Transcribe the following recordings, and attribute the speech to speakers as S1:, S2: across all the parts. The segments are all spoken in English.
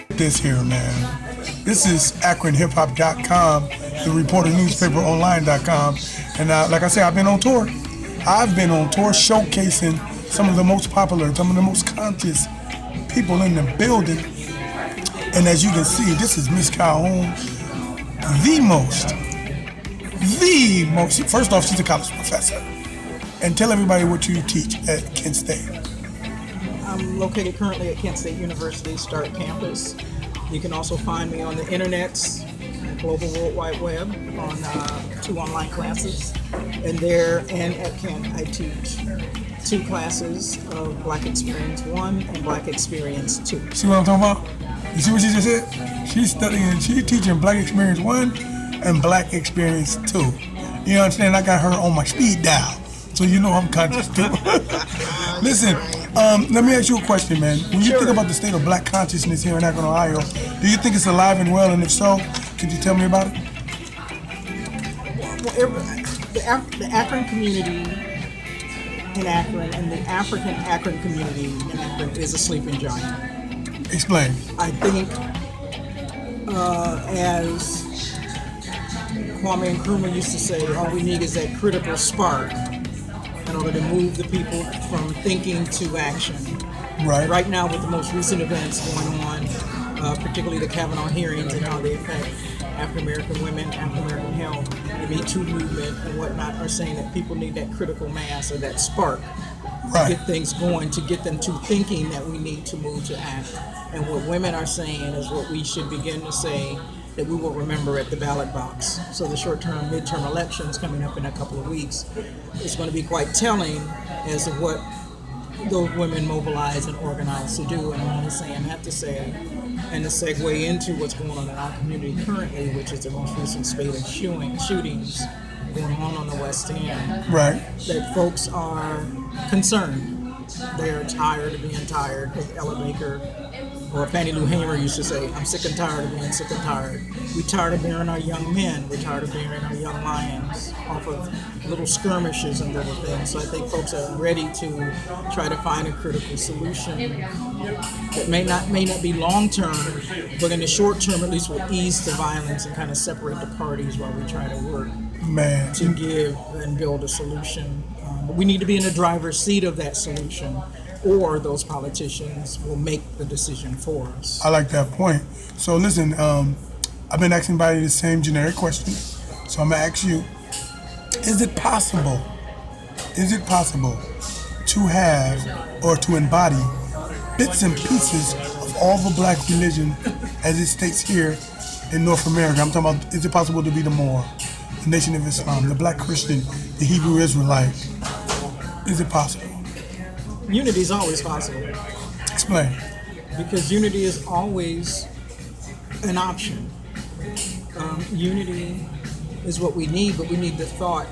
S1: This here, man. This is AkronHipHop.com, the Reporter Newspaper Online.com. And like I said, I've been on tour. I've been on tour showcasing some of the most popular, some of the most conscious people in the building. And as you can see, this is Miss Calhoun, the most, first off, she's a college professor. And tell everybody what you teach at Kent State.
S2: I'm located currently at Kent State University Start Campus. You can also find me on the internets, global World Wide Web, on 2 online classes. And there and at Kent, I teach 2 classes of Black Experience 1 and Black Experience 2.
S1: See what I'm talking about? You see what she just said? She's teaching Black Experience 1 and Black Experience 2. You know what I'm saying? I got her on my speed dial, so you know I'm conscious too. Listen, let me ask you a question, man. When you think about the state of Black consciousness here in Akron, Ohio, do you think it's alive and well? And if so, could you tell me about it?
S2: Well, the Akron community in Akron and the African Akron community in Akron is a sleeping giant.
S1: Explain.
S2: I think as Kwame Nkrumah used to say, all we need is that critical spark in order to move the people from thinking to action.
S1: Right.
S2: Right now, with the most recent events going on, particularly the Kavanaugh hearings and how they affect African American women, African American health, the Me Too movement and whatnot, are saying that people need that critical mass or that spark to get things going, to get them to thinking that we need to move to act. And what women are saying is what we should begin to say that we will remember at the ballot box. So the short-term, midterm elections coming up in a couple of weeks is going to be quite telling as to what those women mobilize and organize to do. And I'm only saying that to say, and to segue into what's going on in our community currently, which is the most recent spate of shootings going on the West End.
S1: Right.
S2: That folks are concerned. They're tired of being tired, as Ella Baker or Fannie Lou Hamer used to say, I'm sick and tired of being sick and tired. We're tired of burying our young men. We're tired of burying our young lions off of little skirmishes and little things. So I think folks are ready to try to find a critical solution that may not be long term, but in the short term at least will ease the violence and kind of separate the parties while we try to work to give and build a solution. But we need to be in the driver's seat of that solution, or those politicians will make the decision for us.
S1: I like that point. So listen, I've been asking everybody the same generic question. So I'm gonna ask you, is it possible to have or to embody bits and pieces of all the Black religion as it states here in North America? I'm talking about, is it possible to be the Moor, the Nation of Islam, the Black Christian, the Hebrew Israelite? Is it possible?
S2: Unity is always possible.
S1: Explain.
S2: Because unity is always an option. Unity is what we need, but we need the thought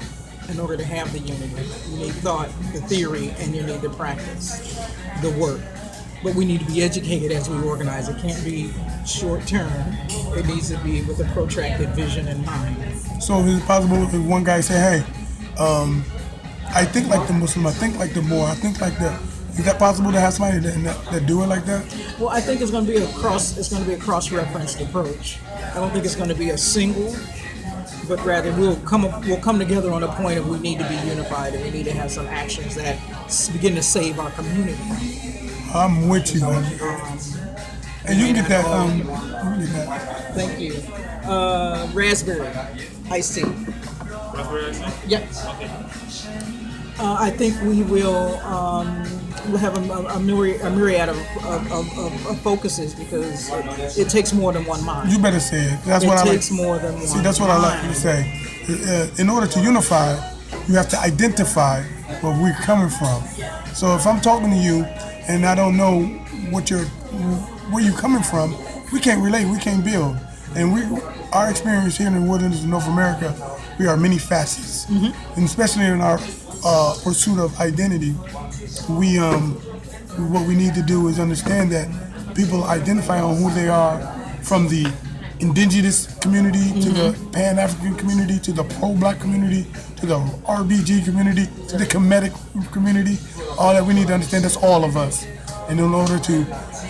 S2: in order to have the unity. You need thought, the theory, and you need the practice, the work. But we need to be educated as we organize. It can't be short term. It needs to be with a protracted vision in mind.
S1: So is it possible if one guy say, hey, I think like the Muslim, I think like the Moor, I think like the... Is that possible to have somebody that do it like that?
S2: Well, I think it's going to be a cross-referenced approach. I don't think it's going to be a single, but rather we'll come together on a point of we need to be unified and we need to have some actions that begin to save our community.
S1: I'm with you, man. And you can get that.
S2: Thank you. Raspberry iced tea.
S3: Raspberry iced tea?
S2: Yep.
S3: Okay.
S2: I think we will we'll have a myriad of focuses because it takes more than one mind.
S1: You better say it. That's what I like. It takes more than one. See, that's what I like to say. In order to unify, you have to identify where we're coming from. So if I'm talking to you and I don't know where you're coming from, we can't relate. We can't build. And our experience here in the wilderness of North America, we are many facets, and especially in our pursuit of identity, what we need to do is understand that people identify on who they are, from the indigenous community to the Pan-African community to the pro-Black community to the RBG community to the Kemetic community. All that we need to understand, that's all of us. And in order to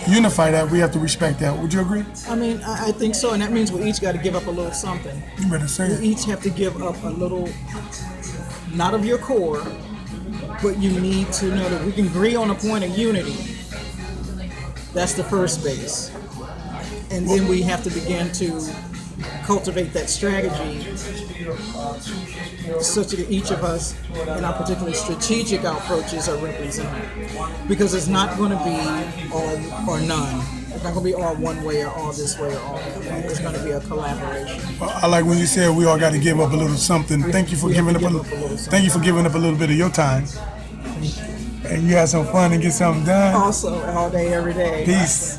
S1: unify that, we have to respect that. Would you agree?
S2: I mean, I think so, and that means we each got to give up a little something.
S1: You better say
S2: You
S1: it.
S2: each have to give up a little, not of your core, but you need to know that we can agree on a point of unity. That's the first base. And then we have to begin to cultivate that strategy such that each of us in our particular strategic approaches are represented. Because it's not going to be all or none. It's not going to be all one way or all this way or all that way. It's going to be a collaboration.
S1: I like when you said we all got to give up a little something. Thank you for giving up a little. Thank you for giving up a little bit of your time. And you had some fun and get something done.
S2: Also, all day, every day.
S1: Peace.